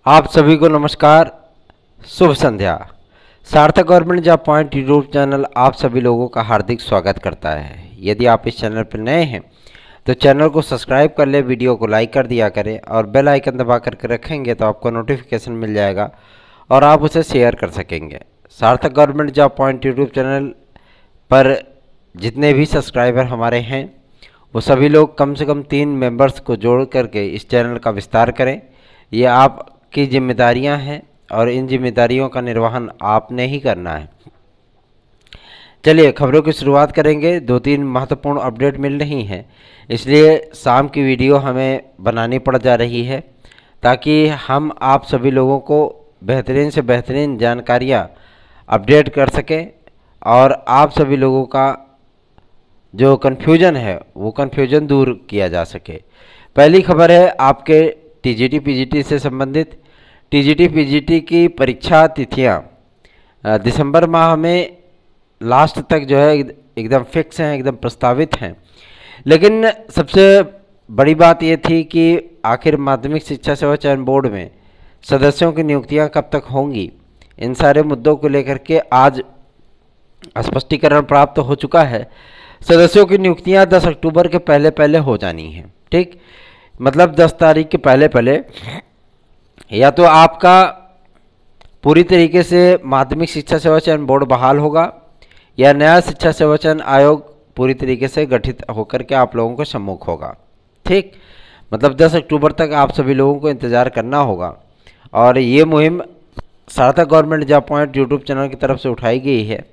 आप सभी को नमस्कार, शुभ संध्या। सार्थक government job point YouTube channel आप सभी लोगों का हार्दिक स्वागत करता है। यदि आप इस चैनल पर नए हैं तो चैनल को सब्सक्राइब कर ले, वीडियो को लाइक कर दिया करें और बेल आइकन दबा करके रखेंगे तो आपको नोटिफिकेशन मिल जाएगा और आप उसे शेयर कर सकेंगे। सार्थक government job point YouTube channel पर जितने भी सब्सक्राइबर हमारे हैं वो सभी लोग कम से कम 3 मेंबर्स को जोड़ करके इस चैनल का विस्तार करें। ये आपकी जिम्मेदारियां हैं और इन जिम्मेदारियों का निर्वहन आपने ही करना है। चलिए खबरों की शुरुआत करेंगे। 2-3 महत्वपूर्ण अपडेट मिल रही हैं, इसलिए शाम की वीडियो हमें बनानी पड़ जा रही है ताकि हम आप सभी लोगों को बेहतरीन से बेहतरीन जानकारियाँ अपडेट कर सकें और आप सभी लोगों का जो कन्फ्यूजन है वो कन्फ्यूजन दूर किया जा सके। पहली खबर है आपके टीजीटी पीजीटी से संबंधित। टीजीटी पीजीटी की परीक्षा तिथियां दिसंबर माह में लास्ट तक जो है एकदम फिक्स हैं, एकदम प्रस्तावित हैं। लेकिन सबसे बड़ी बात ये थी कि आखिर माध्यमिक शिक्षा सेवा चयन बोर्ड में सदस्यों की नियुक्तियां कब तक होंगी। इन सारे मुद्दों को लेकर के आज स्पष्टीकरण प्राप्त हो चुका है। सदस्यों की नियुक्तियां 10 अक्टूबर के पहले पहले हो जानी हैं। ठीक, मतलब 10 तारीख के पहले पहले या तो आपका पूरी तरीके से माध्यमिक शिक्षा सेवा चयन बोर्ड बहाल होगा या नया शिक्षा सेवा चयन आयोग पूरी तरीके से गठित होकर के आप लोगों को सम्मुख होगा। ठीक, मतलब 10 अक्टूबर तक आप सभी लोगों को इंतज़ार करना होगा और ये मुहिम सार्थक government job point YouTube channel की तरफ से उठाई गई है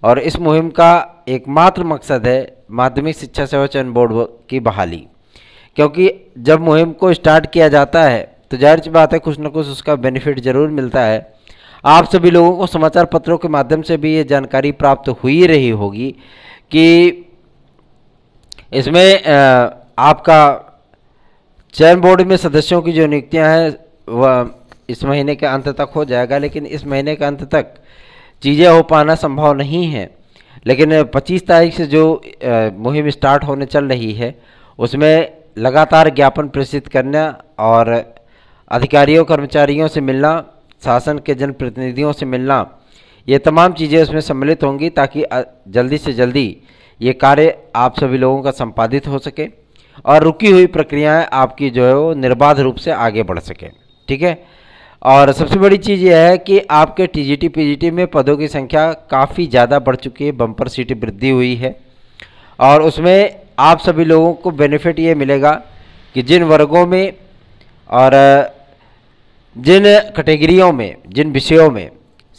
और इस मुहिम का एकमात्र मकसद है माध्यमिक शिक्षा सेवा चयन बोर्ड की बहाली। क्योंकि जब मुहिम को स्टार्ट किया जाता है तो जाहिर सी बात है कुछ न कुछ उसका बेनिफिट ज़रूर मिलता है। आप सभी लोगों को समाचार पत्रों के माध्यम से भी ये जानकारी प्राप्त हुई रही होगी कि इसमें आपका चयन बोर्ड में सदस्यों की जो नियुक्तियां हैं वह इस महीने के अंत तक हो जाएगा, लेकिन इस महीने के अंत तक चीज़ें हो पाना संभव नहीं है। लेकिन 25 तारीख से जो मुहिम स्टार्ट होने चल रही है उसमें लगातार ज्ञापन प्रेषित करना और अधिकारियों कर्मचारियों से मिलना, शासन के जनप्रतिनिधियों से मिलना, ये तमाम चीज़ें उसमें सम्मिलित होंगी ताकि जल्दी से जल्दी ये कार्य आप सभी लोगों का संपादित हो सके और रुकी हुई प्रक्रियाएं आपकी जो है वो निर्बाध रूप से आगे बढ़ सके। ठीक है, और सबसे बड़ी चीज़ यह है कि आपके टीजीटी पीजीटी में पदों की संख्या काफ़ी ज़्यादा बढ़ चुकी है, बम्पर सीट वृद्धि हुई है और उसमें आप सभी लोगों को बेनिफिट ये मिलेगा कि जिन वर्गों में और जिन कैटेगरियों में, जिन विषयों में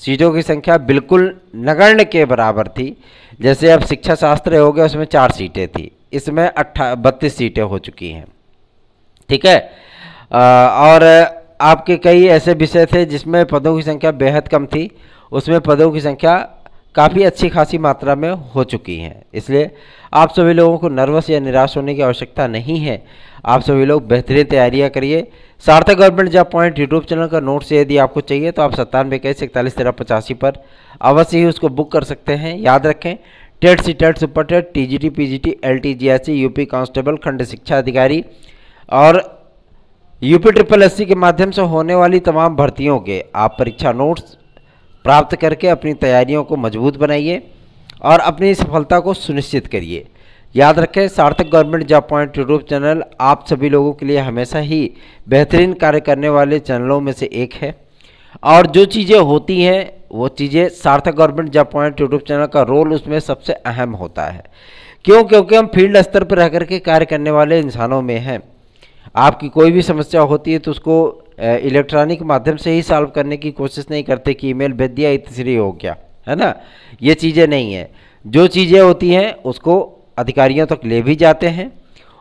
सीटों की संख्या बिल्कुल नगण्य के बराबर थी, जैसे अब शिक्षा शास्त्र हो गया उसमें 4 सीटें थी, इसमें 32 सीटें हो चुकी हैं। ठीक है, और आपके कई ऐसे विषय थे जिसमें पदों की संख्या बेहद कम थी, उसमें पदों की संख्या काफ़ी अच्छी खासी मात्रा में हो चुकी है। इसलिए आप सभी लोगों को नर्वस या निराश होने की आवश्यकता नहीं है। आप सभी लोग बेहतरीन तैयारियां करिए। सार्थक government job point YouTube channel का नोट्स यदि आपको चाहिए तो आप 9721411385 पर अवश्य ही उसको बुक कर सकते हैं। याद रखें, TET CTET super TET TGT PGT LTGSC UP constable खंड शिक्षा अधिकारी और यूपी ट्रिपल एससी के माध्यम से होने वाली तमाम भर्तियों के आप परीक्षा नोट्स प्राप्त करके अपनी तैयारियों को मजबूत बनाइए और अपनी सफलता को सुनिश्चित करिए। याद रखें, सार्थक government job point YouTube channel आप सभी लोगों के लिए हमेशा ही बेहतरीन कार्य करने वाले चैनलों में से एक है और जो चीज़ें होती हैं वो चीज़ें सार्थक government job point YouTube channel का रोल उसमें सबसे अहम होता है। क्यों? क्योंकि हम फील्ड स्तर पर रह करके कार्य करने वाले इंसानों में हैं। आपकी कोई भी समस्या होती है तो उसको इलेक्ट्रॉनिक माध्यम से ही सॉल्व करने की कोशिश नहीं करते कि ईमेल भेज दिया इतनी हो गया, है ना। ये चीज़ें नहीं है। जो चीज़ें होती हैं उसको अधिकारियों तक ले भी जाते हैं,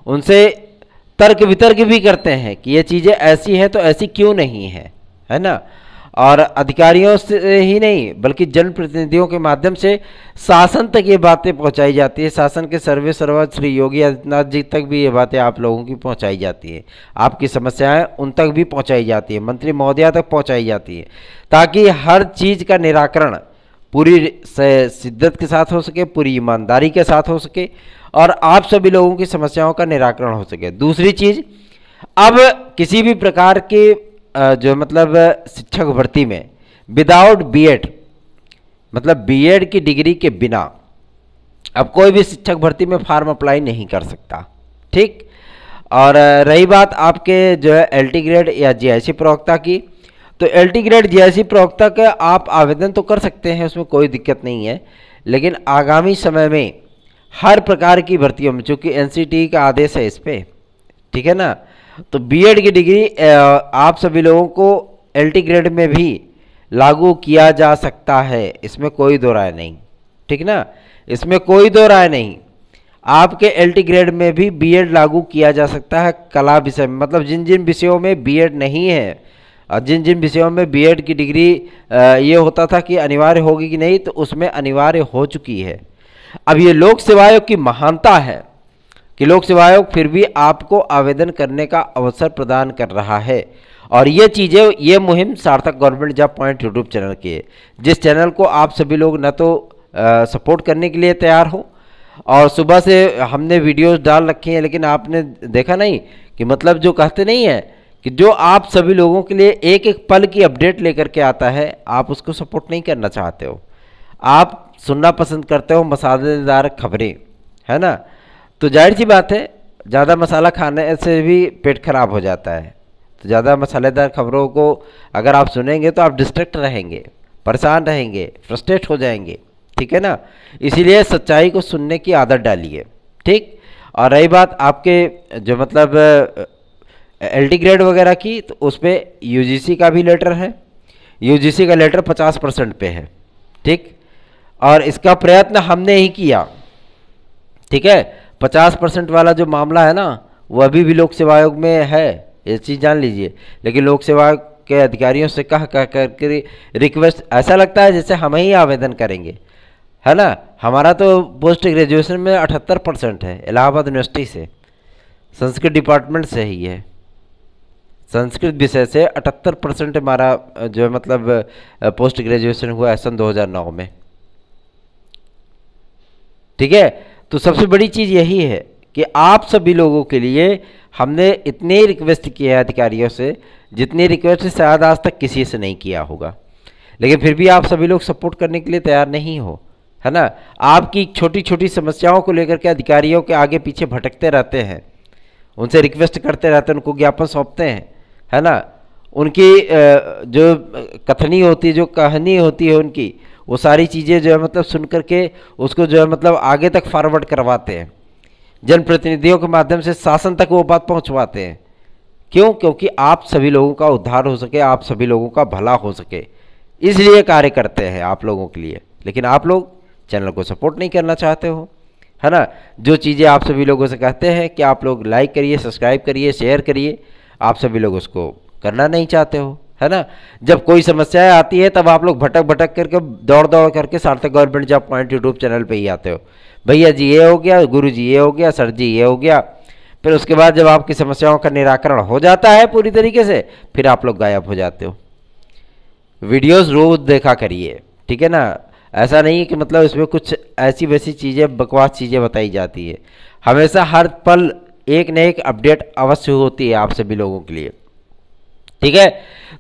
उनसे तर्क वितर्क भी करते हैं कि ये चीज़ें ऐसी हैं तो ऐसी क्यों नहीं है ना। और अधिकारियों से ही नहीं बल्कि जनप्रतिनिधियों के माध्यम से शासन तक ये बातें पहुंचाई जाती है। शासन के सर्वे सर्वा श्री योगी आदित्यनाथ जी तक भी ये बातें आप लोगों की पहुंचाई जाती है। आपकी समस्याएं उन तक भी पहुंचाई जाती है, मंत्री महोदया तक पहुंचाई जाती है, ताकि हर चीज़ का निराकरण पूरी शिद्दत के साथ हो सके, पूरी ईमानदारी के साथ हो सके और आप सभी लोगों की समस्याओं का निराकरण हो सके। दूसरी चीज़, अब किसी भी प्रकार के जो मतलब शिक्षक भर्ती में विदाउट बीएड, मतलब बीएड की डिग्री के बिना अब कोई भी शिक्षक भर्ती में फॉर्म अप्लाई नहीं कर सकता। ठीक। और रही बात आपके जो है एलटी ग्रेड या जीआईसी प्रवक्ता की, तो एलटी ग्रेड जीआईसी प्रवक्ता का आप आवेदन तो कर सकते हैं, उसमें कोई दिक्कत नहीं है। लेकिन आगामी समय में हर प्रकार की भर्तियों में, चूँकि एनसीटी का आदेश है इस पर, ठीक है ना, तो बीएड की डिग्री आप सभी लोगों को एलटी ग्रेड में भी लागू किया जा सकता है, इसमें कोई दो राय नहीं। ठीक ना, इसमें कोई दो राय नहीं। आपके एलटी ग्रेड में भी बीएड लागू किया जा सकता है कला विषय में, मतलब जिन जिन विषयों में बीएड नहीं है और जिन जिन विषयों में बीएड की डिग्री ये होता था कि अनिवार्य होगी कि नहीं, तो उसमें अनिवार्य हो चुकी है। अब ये लोक सेवा आयोग की महानता है कि लोक सेवा आयोग फिर भी आपको आवेदन करने का अवसर प्रदान कर रहा है। और ये चीज़ें, ये मुहिम सार्थक government job point YouTube channel की है, जिस चैनल को आप सभी लोग न तो सपोर्ट करने के लिए तैयार हो, और सुबह से हमने वीडियोस डाल रखी हैं, लेकिन आपने देखा नहीं कि मतलब जो कहते नहीं है कि जो आप सभी लोगों के लिए एक एक पल की अपडेट लेकर के आता है, आप उसको सपोर्ट नहीं करना चाहते हो। आप सुनना पसंद करते हो मसालेदार खबरें, है ना, तो जाहिर सी बात है ज़्यादा मसाला खाने से भी पेट खराब हो जाता है। तो ज़्यादा मसालेदार खबरों को अगर आप सुनेंगे तो आप डिस्ट्रैक्ट रहेंगे, परेशान रहेंगे, फ्रस्ट्रेट हो जाएंगे। ठीक है ना, इसीलिए सच्चाई को सुनने की आदत डालिए। ठीक। और रही बात आपके जो मतलब एलटी ग्रेड वगैरह की, तो उस पर यूजीसी का भी लेटर है, यूजीसी का लेटर 50% पे है। ठीक। और इसका प्रयत्न हमने ही किया। ठीक है, 50% वाला जो मामला है ना, वो अभी भी लोक सेवा आयोग में है, ये चीज़ जान लीजिए। लेकिन लोक सेवा के अधिकारियों से कह कर रिक्वेस्ट, ऐसा लगता है जैसे हम ही आवेदन करेंगे, है ना। हमारा तो पोस्ट ग्रेजुएशन में 78% है, इलाहाबाद यूनिवर्सिटी से, संस्कृत डिपार्टमेंट से ही है, संस्कृत विषय से 78% हमारा जो है मतलब पोस्ट ग्रेजुएशन हुआ है सन 2009 में। ठीक है, तो सबसे बड़ी चीज़ यही है कि आप सभी लोगों के लिए हमने इतने रिक्वेस्ट किए हैं अधिकारियों से, जितनी रिक्वेस्ट शायद आज तक किसी से नहीं किया होगा। लेकिन फिर भी आप सभी लोग सपोर्ट करने के लिए तैयार नहीं हो, है ना। आपकी छोटी छोटी समस्याओं को लेकर के अधिकारियों के आगे पीछे भटकते रहते हैं, उनसे रिक्वेस्ट करते रहते हैं, उनको ज्ञापन सौंपते हैं, है ना। उनकी जो कथनी होती है, जो कहानी होती है उनकी, वो सारी चीज़ें जो है मतलब सुन करके उसको जो है मतलब आगे तक फॉरवर्ड करवाते हैं, जनप्रतिनिधियों के माध्यम से शासन तक वो बात पहुंचवाते हैं। क्यों? क्योंकि आप सभी लोगों का उद्धार हो सके, आप सभी लोगों का भला हो सके, इसलिए कार्य करते हैं आप लोगों के लिए। लेकिन आप लोग चैनल को सपोर्ट नहीं करना चाहते हो, है ना। जो चीज़ें आप सभी लोगों से कहते हैं कि आप लोग लाइक करिए, सब्सक्राइब करिए, शेयर करिए, आप सभी लोग उसको करना नहीं चाहते हो, है ना। जब कोई समस्याएं आती है तब आप लोग भटक भटक करके दौड़ दौड़ करके सार्थक government job point YouTube channel पे ही आते हो, भैया जी ये हो गया, गुरु जी ये हो गया, सर जी ये हो गया। फिर उसके बाद जब आपकी समस्याओं का निराकरण हो जाता है पूरी तरीके से, फिर आप लोग गायब हो जाते हो। वीडियोस रोज देखा करिए, ठीक है ना। ऐसा नहीं कि मतलब इसमें कुछ ऐसी वैसी चीज़ें, बकवास चीज़ें बताई जाती है। हमेशा हर पल एक न एक अपडेट अवश्य होती है आप सभी लोगों के लिए। ठीक है,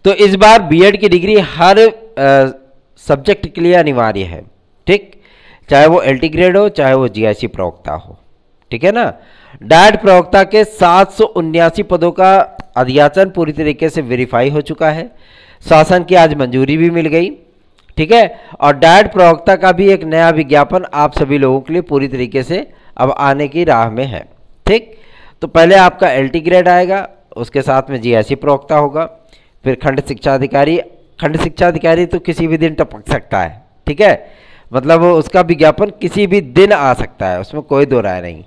तो इस बार बीएड की डिग्री हर सब्जेक्ट के लिए अनिवार्य है। ठीक, चाहे वो एलटी ग्रेड हो, चाहे वो जीआईसी प्रवक्ता हो। ठीक है ना। डायट प्रवक्ता के 779 पदों का अध्याचन पूरी तरीके से वेरीफाई हो चुका है, शासन की आज मंजूरी भी मिल गई। ठीक है, और डायट प्रवक्ता का भी एक नया विज्ञापन आप सभी लोगों के लिए पूरी तरीके से अब आने की राह में है। ठीक, तो पहले आपका एलटी ग्रेड आएगा, उसके साथ में जीआईसी प्रवक्ता होगा, फिर खंड शिक्षा अधिकारी। खंड शिक्षा अधिकारी तो किसी भी दिन टपक सकता है, ठीक है, मतलब उसका विज्ञापन किसी भी दिन आ सकता है, उसमें कोई दो राय नहीं।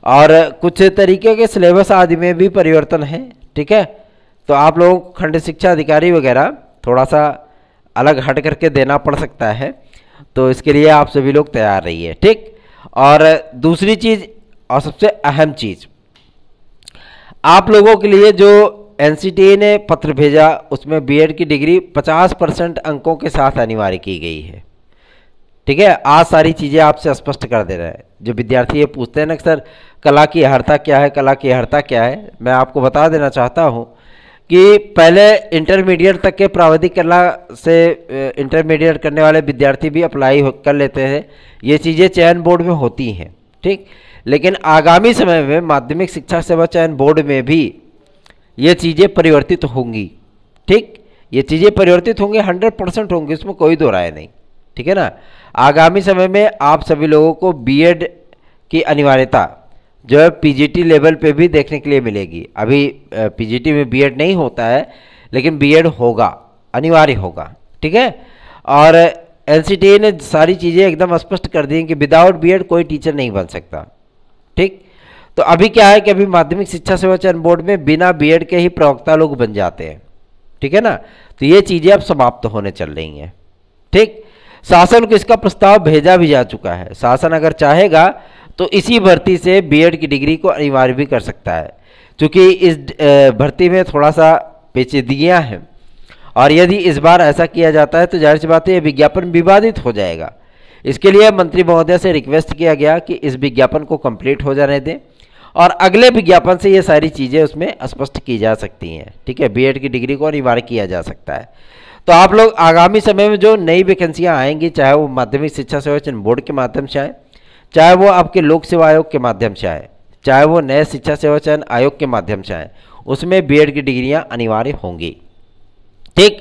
और कुछ तरीके के सिलेबस आदि में भी परिवर्तन है। ठीक है, तो आप लोगों को खंड शिक्षा अधिकारी वगैरह थोड़ा सा अलग हट करके देना पड़ सकता है, तो इसके लिए आप सभी लोग तैयार रहिए। ठीक, और दूसरी चीज़ और सबसे अहम चीज़, आप लोगों के लिए जो एनसीटीए ने पत्र भेजा, उसमें बीएड की डिग्री 50% अंकों के साथ अनिवार्य की गई है। ठीक है, आज सारी चीज़ें आपसे स्पष्ट कर दे रहे हैं। जो विद्यार्थी ये पूछते हैं ना सर कला की अर्हता क्या है, कला की अर्हता क्या है, मैं आपको बता देना चाहता हूँ कि पहले इंटरमीडिएट तक के प्राविधिक कला से इंटरमीडिएट करने वाले विद्यार्थी भी अप्लाई कर लेते हैं, ये चीज़ें चयन बोर्ड में होती हैं, ठीक। लेकिन आगामी समय में माध्यमिक शिक्षा सेवा चयन बोर्ड में भी ये चीज़ें परिवर्तित होंगी, ठीक। ये चीज़ें परिवर्तित होंगी, 100% होंगी, इसमें कोई दो राय नहीं, ठीक है ना। आगामी समय में आप सभी लोगों को बीएड की अनिवार्यता जो है पीजीटी लेवल पे भी देखने के लिए मिलेगी। अभी पीजीटी में बीएड नहीं होता है, लेकिन बीएड होगा, अनिवार्य होगा, ठीक है। और एनसीटीई ने सारी चीज़ें एकदम स्पष्ट कर दी कि विदाउट बीएड कोई टीचर नहीं बन सकता, ठीक। तो अभी क्या है कि अभी माध्यमिक शिक्षा सेवा चयन बोर्ड में बिना बीएड के ही प्रवक्ता लोग बन जाते हैं, ठीक है ना। तो ये चीज़ें अब समाप्त होने चल रही हैं, ठीक। शासन को इसका प्रस्ताव भेजा भी जा चुका है। शासन अगर चाहेगा तो इसी भर्ती से बीएड की डिग्री को अनिवार्य भी कर सकता है, क्योंकि इस भर्ती में थोड़ा सा पेचीदगियाँ हैं, और यदि इस बार ऐसा किया जाता है तो जाहिर सी बात है ये विज्ञापन विवादित हो जाएगा। इसके लिए मंत्री महोदय से रिक्वेस्ट किया गया कि इस विज्ञापन को कंप्लीट हो जाने दें, और अगले विज्ञापन से ये सारी चीज़ें उसमें स्पष्ट की जा सकती हैं, ठीक है। बीएड की डिग्री को अनिवार्य किया जा सकता है। तो आप लोग आगामी समय में जो नई वैकेंसियाँ आएंगी, चाहे वो माध्यमिक शिक्षा सेवा चयन बोर्ड के माध्यम से आए, चाहे वो आपके लोक सेवा आयोग के माध्यम से आए, चाहे वो नए शिक्षा सेवा चयन आयोग के माध्यम से आए, उसमें बीएड की डिग्रियां अनिवार्य होंगी, ठीक।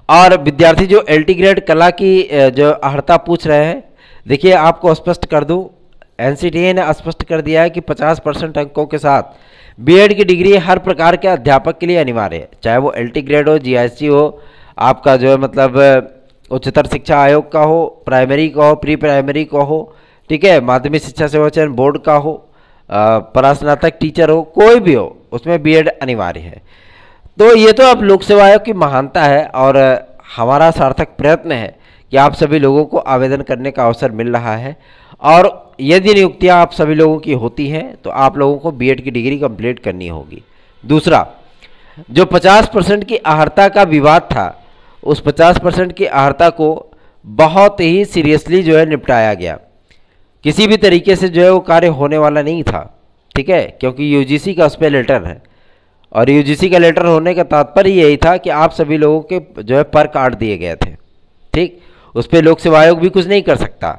और विद्यार्थी जो एलटी ग्रेड कला की जो अर्हता पूछ रहे हैं, देखिए आपको स्पष्ट कर दूं, एनसीटीई ने स्पष्ट कर दिया है कि 50% अंकों के साथ बीएड की डिग्री हर प्रकार के अध्यापक के लिए अनिवार्य है, चाहे वो एलटी ग्रेड हो, जीआईसी हो, आपका जो है मतलब उच्चतर शिक्षा आयोग का हो, प्राइमरी का हो, प्री प्राइमरी का हो, ठीक है, माध्यमिक शिक्षा सेवा चयन बोर्ड का हो, परास्नातक टीचर हो, कोई भी हो, उसमें बीएड अनिवार्य है। तो ये तो अब लोक सेवा आयोग की महानता है, और हमारा सार्थक प्रयत्न है कि आप सभी लोगों को आवेदन करने का अवसर मिल रहा है, और यदि नियुक्तियां आप सभी लोगों की होती हैं तो आप लोगों को बीएड की डिग्री कंप्लीट करनी होगी। दूसरा, जो 50% की अर्हता का विवाद था, उस 50% की अर्हता को बहुत ही सीरियसली जो है निपटाया गया। किसी भी तरीके से जो है वो कार्य होने वाला नहीं था, ठीक है, क्योंकि यूजीसी का उस पर लेटर है, और यूजीसी का लेटर होने का तात्पर्य यही था कि आप सभी लोगों के जो है पर काट दिए गए थे, ठीक। उस पर लोक सेवा आयोग भी कुछ नहीं कर सकता,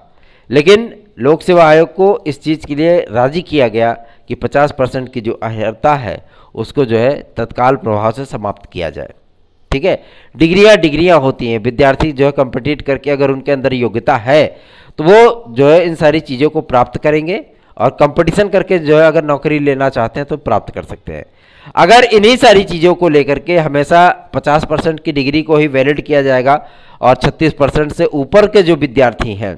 लेकिन लोक सेवा आयोग को इस चीज़ के लिए राजी किया गया कि 50% की जो अर्हता है उसको जो है तत्काल प्रभाव से समाप्त किया जाए, ठीक है। डिग्रियां होती हैं, विद्यार्थी जो है कम्पिटिट करके अगर उनके अंदर योग्यता है तो वो जो है इन सारी चीज़ों को प्राप्त करेंगे, और कंपटीशन करके जो है अगर नौकरी लेना चाहते हैं तो प्राप्त कर सकते हैं। अगर इन्हीं सारी चीज़ों को लेकर के हमेशा 50% की डिग्री को ही वैलिड किया जाएगा, और 36% से ऊपर के जो विद्यार्थी हैं,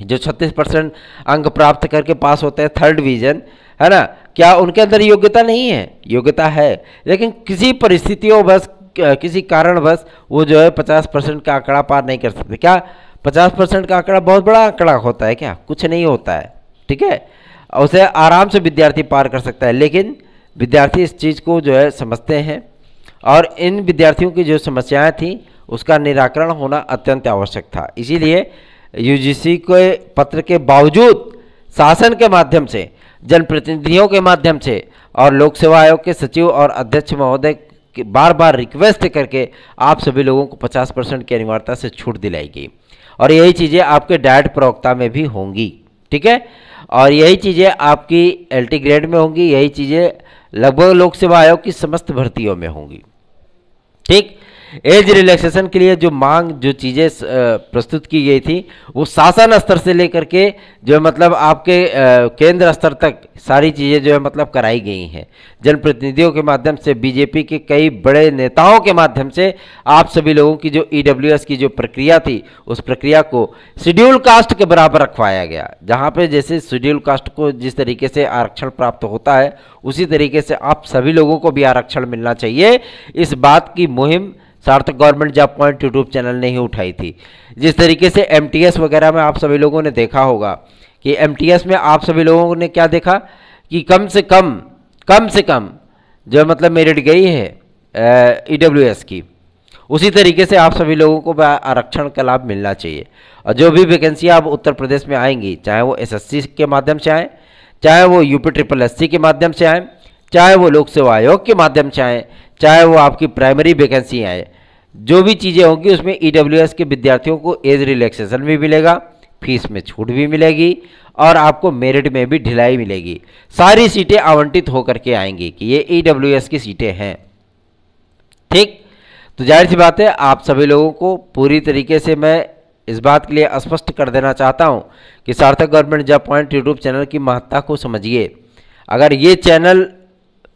जो 36% अंक प्राप्त करके पास होते हैं, थर्ड डिवीजन, है ना, क्या उनके अंदर योग्यता नहीं है? योग्यता है, लेकिन किसी परिस्थितियों बस किसी कारणवश वो जो है 50% का आंकड़ा पार नहीं कर सकते। क्या 50% का आंकड़ा बहुत बड़ा आंकड़ा होता है क्या? कुछ नहीं होता है, ठीक है। उसे आराम से विद्यार्थी पार कर सकता है, लेकिन विद्यार्थी इस चीज़ को जो है समझते हैं, और इन विद्यार्थियों की जो समस्याएं थी उसका निराकरण होना अत्यंत आवश्यक था। इसीलिए यूजीसी के पत्र के बावजूद शासन के माध्यम से, जनप्रतिनिधियों के माध्यम से, और लोक सेवा आयोग के सचिव और अध्यक्ष महोदय बार बार रिक्वेस्ट करके आप सभी लोगों को 50% की अनिवार्यता से छूट दिलाई गई, और यही चीज़ें आपके डायट प्रवक्ता में भी होंगी, ठीक है, और यही चीज़ें आपकी एलटी ग्रेड में होंगी, यही चीज़ें लगभग लोक सेवा आयोग की समस्त भर्तियों में होंगी, ठीक। एज रिलैक्सेशन के लिए जो मांग, जो चीज़ें प्रस्तुत की गई थी, वो शासन स्तर से लेकर के जो मतलब आपके केंद्र स्तर तक सारी चीज़ें जो है मतलब कराई गई हैं। जनप्रतिनिधियों के माध्यम से, बीजेपी के कई बड़े नेताओं के माध्यम से आप सभी लोगों की जो ईडब्ल्यूएस की जो प्रक्रिया थी, उस प्रक्रिया को शेड्यूल कास्ट के बराबर रखवाया गया। जहाँ पे जैसे शेड्यूल कास्ट को जिस तरीके से आरक्षण प्राप्त होता है, उसी तरीके से आप सभी लोगों को भी आरक्षण मिलना चाहिए। इस बात की मुहिम सार्थक government job point YouTube channel ने ही उठाई थी। जिस तरीके से एमटीएस वगैरह में आप सभी लोगों ने देखा होगा कि एमटीएस में आप सभी लोगों ने क्या देखा कि कम से कम जो मतलब मेरिट गई है ईडब्ल्यूएस की, उसी तरीके से आप सभी लोगों को आरक्षण का लाभ मिलना चाहिए। और जो भी वैकेंसी आप उत्तर प्रदेश में आएंगी, चाहे वो एसएससी के माध्यम से आए, चाहे वो यूपी SSSC के माध्यम से आए, चाहे वो लोक सेवा आयोग के माध्यम से आए, चाहे वो आपकी प्राइमरी वैकेंसी आए, जो भी चीज़ें होंगी उसमें EWS के विद्यार्थियों को एज रिलैक्सेशन भी मिलेगा, फीस में छूट भी मिलेगी और आपको मेरिट में भी ढिलाई मिलेगी। सारी सीटें आवंटित होकर के आएंगी कि ये EWS की सीटें हैं। ठीक, तो जाहिर सी बात है आप सभी लोगों को पूरी तरीके से मैं इस बात के लिए स्पष्ट कर देना चाहता हूं कि सार्थक government job point YouTube channel की महत्ता को समझिए। अगर ये चैनल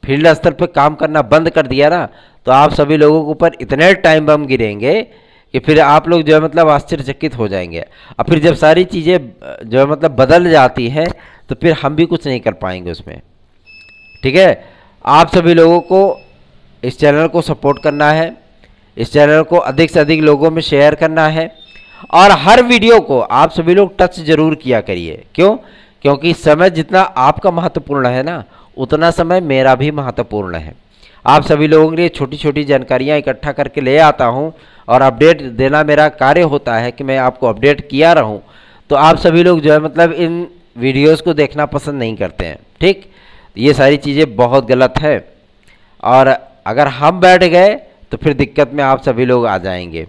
फील्ड स्तर पर काम करना बंद कर दिया ना, तो आप सभी लोगों के ऊपर इतने टाइम बम गिरेंगे कि फिर आप लोग जो है मतलब आश्चर्यचकित हो जाएंगे। और फिर जब सारी चीज़ें जो है मतलब बदल जाती हैं तो फिर हम भी कुछ नहीं कर पाएंगे उसमें। ठीक है, आप सभी लोगों को इस चैनल को सपोर्ट करना है, इस चैनल को अधिक से अधिक लोगों में शेयर करना है और हर वीडियो को आप सभी लोग टच जरूर किया करिए। क्यों? क्योंकि समय जितना आपका महत्वपूर्ण है ना, उतना समय मेरा भी महत्वपूर्ण है। आप सभी लोगों के लिए छोटी छोटी जानकारियाँ इकट्ठा करके ले आता हूँ और अपडेट देना मेरा कार्य होता है कि मैं आपको अपडेट किया रहूँ। तो आप सभी लोग जो है मतलब इन वीडियोस को देखना पसंद नहीं करते हैं। ठीक, ये सारी चीज़ें बहुत गलत है और अगर हम बैठ गए तो फिर दिक्कत में आप सभी लोग आ जाएंगे।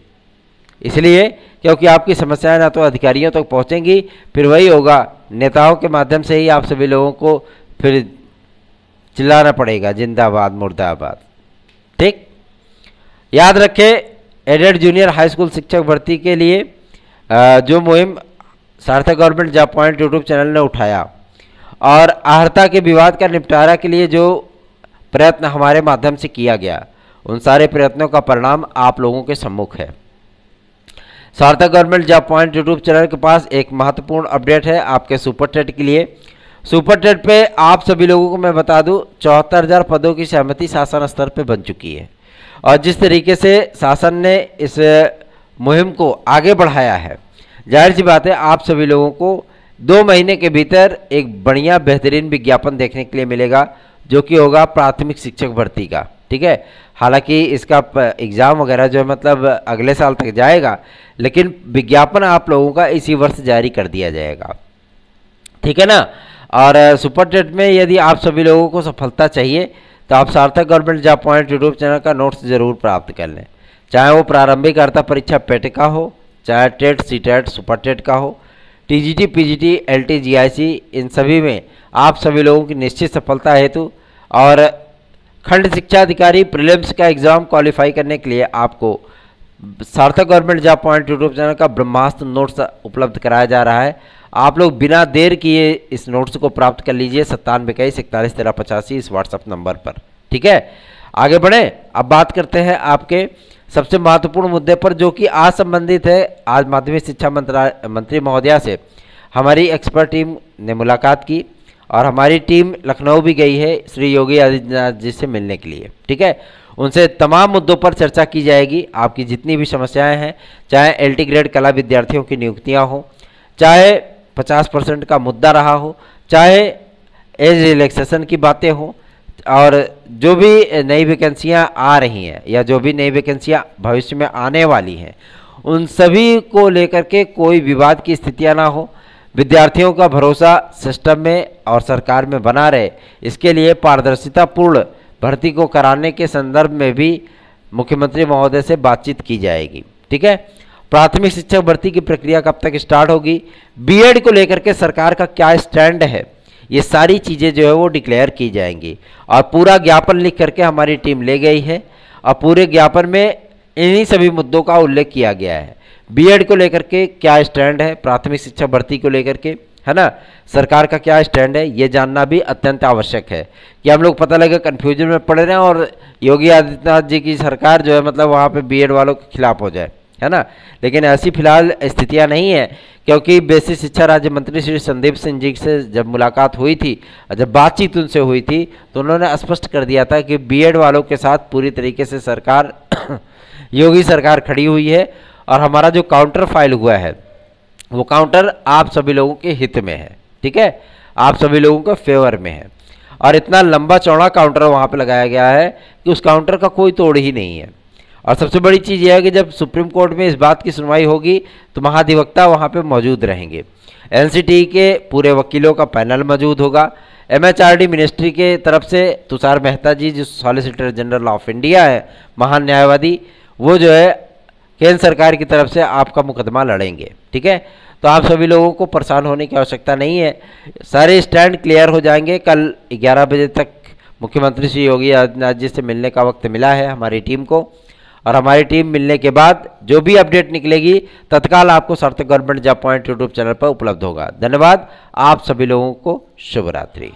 इसलिए क्योंकि आपकी समस्याएं ना तो अधिकारियों तक पहुंचेंगी, फिर वही होगा नेताओं के माध्यम से ही आप सभी लोगों को फिर चिल्लाना पड़ेगा जिंदाबाद मुर्दाबाद। ठीक, याद रखें एडेड जूनियर हाई स्कूल शिक्षक भर्ती के लिए जो मुहिम सार्थक government job point YouTube channel ने उठाया और अर्हता के विवाद का निपटारा के लिए जो प्रयत्न हमारे माध्यम से किया गया, उन सारे प्रयत्नों का परिणाम आप लोगों के सम्मुख है। सार्थक government job point YouTube channel के पास एक महत्वपूर्ण अपडेट है आपके सुपर टेट के लिए। सुपर टेट पे आप सभी लोगों को मैं बता दूं 74,000 पदों की सहमति शासन स्तर पे बन चुकी है और जिस तरीके से शासन ने इस मुहिम को आगे बढ़ाया है, जाहिर सी बात है आप सभी लोगों को 2 महीने के भीतर एक बढ़िया बेहतरीन विज्ञापन देखने के लिए मिलेगा जो कि होगा प्राथमिक शिक्षक भर्ती का। ठीक है, हालांकि इसका एग्ज़ाम वगैरह जो है मतलब अगले साल तक जाएगा, लेकिन विज्ञापन आप लोगों का इसी वर्ष जारी कर दिया जाएगा। ठीक है ना। और सुपर टेट में यदि आप सभी लोगों को सफलता चाहिए तो आप सार्थक government job point YouTube channel का नोट्स जरूर प्राप्त कर लें, चाहे वो प्रारंभिक अर्हता परीक्षा पेट का हो, चाहे टेट सीटेट सुपर टेट का हो, टीजीटी पीजीटी एलटी जीआईसी, इन सभी में आप सभी लोगों की निश्चित सफलता हेतु और खंड शिक्षा अधिकारी प्रीलिम्स का एग्ज़ाम क्वालिफाई करने के लिए आपको सार्थक government job point YouTube channel का ब्रह्मास्त्र नोट्स उपलब्ध कराया जा रहा है। आप लोग बिना देर किए इस नोट्स को प्राप्त कर लीजिए 9721411385 इस व्हाट्सएप नंबर पर। ठीक है, आगे बढ़ें। अब बात करते हैं आपके सबसे महत्वपूर्ण मुद्दे पर जो कि आज संबंधित है। आज माध्यमिक शिक्षा मंत्री महोदया से हमारी एक्सपर्ट टीम ने मुलाकात की और हमारी टीम लखनऊ भी गई है श्री योगी आदित्यनाथ जी से मिलने के लिए। ठीक है, उनसे तमाम मुद्दों पर चर्चा की जाएगी। आपकी जितनी भी समस्याएं हैं, चाहे एलटी ग्रेड कला विद्यार्थियों की नियुक्तियां हो, चाहे 50% का मुद्दा रहा हो, चाहे एज रिलैक्सेशन की बातें हो, और जो भी नई वैकेंसियां आ रही हैं या जो भी नई वैकेंसियां भविष्य में आने वाली हैं, उन सभी को लेकर के कोई विवाद की स्थितियां ना हो, विद्यार्थियों का भरोसा सिस्टम में और सरकार में बना रहे, इसके लिए पारदर्शितापूर्ण भर्ती को कराने के संदर्भ में भी मुख्यमंत्री महोदय से बातचीत की जाएगी। ठीक है, प्राथमिक शिक्षक भर्ती की प्रक्रिया कब तक स्टार्ट होगी, बीएड को लेकर के सरकार का क्या स्टैंड है, ये सारी चीज़ें जो है वो डिक्लेयर की जाएंगी और पूरा ज्ञापन लिख करके हमारी टीम ले गई है और पूरे ज्ञापन में इन्हीं सभी मुद्दों का उल्लेख किया गया है। बीएड को लेकर के क्या स्टैंड है, प्राथमिक शिक्षा भर्ती को लेकर के, है ना, सरकार का क्या स्टैंड है, ये जानना भी अत्यंत आवश्यक है कि हम लोग पता लगे कन्फ्यूजन में पड़ रहे हैं और योगी आदित्यनाथ जी की सरकार जो है मतलब वहाँ पे बीएड वालों के खिलाफ हो जाए, है ना। लेकिन ऐसी फिलहाल स्थितियाँ नहीं है, क्योंकि बेसिक शिक्षा राज्य मंत्री श्री संदीप सिंह जी से जब मुलाकात हुई थी, जब बातचीत उनसे हुई थी, तो उन्होंने स्पष्ट कर दिया था कि बीएड वालों के साथ पूरी तरीके से सरकार योगी सरकार खड़ी हुई है और हमारा जो काउंटर फाइल हुआ है वो काउंटर आप सभी लोगों के हित में है। ठीक है, आप सभी लोगों के फेवर में है और इतना लंबा चौड़ा काउंटर वहाँ पे लगाया गया है कि उस काउंटर का कोई तोड़ ही नहीं है। और सबसे बड़ी चीज़ यह है कि जब सुप्रीम कोर्ट में इस बात की सुनवाई होगी तो महाधिवक्ता वहाँ पे मौजूद रहेंगे, एनसीटी के पूरे वकीलों का पैनल मौजूद होगा, MHRD मिनिस्ट्री के तरफ से तुषार मेहता जी जो सॉलिसिटर जनरल ऑफ इंडिया है, महान न्यायवादी, वो जो है केंद्र सरकार की तरफ से आपका मुकदमा लड़ेंगे। ठीक है, तो आप सभी लोगों को परेशान होने की आवश्यकता नहीं है, सारे स्टैंड क्लियर हो जाएंगे। कल 11 बजे तक मुख्यमंत्री श्री योगी आदित्यनाथ जी से मिलने का वक्त मिला है हमारी टीम को, और हमारी टीम मिलने के बाद जो भी अपडेट निकलेगी तत्काल आपको सार्थक government job point YouTube channel पर उपलब्ध होगा। धन्यवाद, आप सभी लोगों को शुभ रात्रि।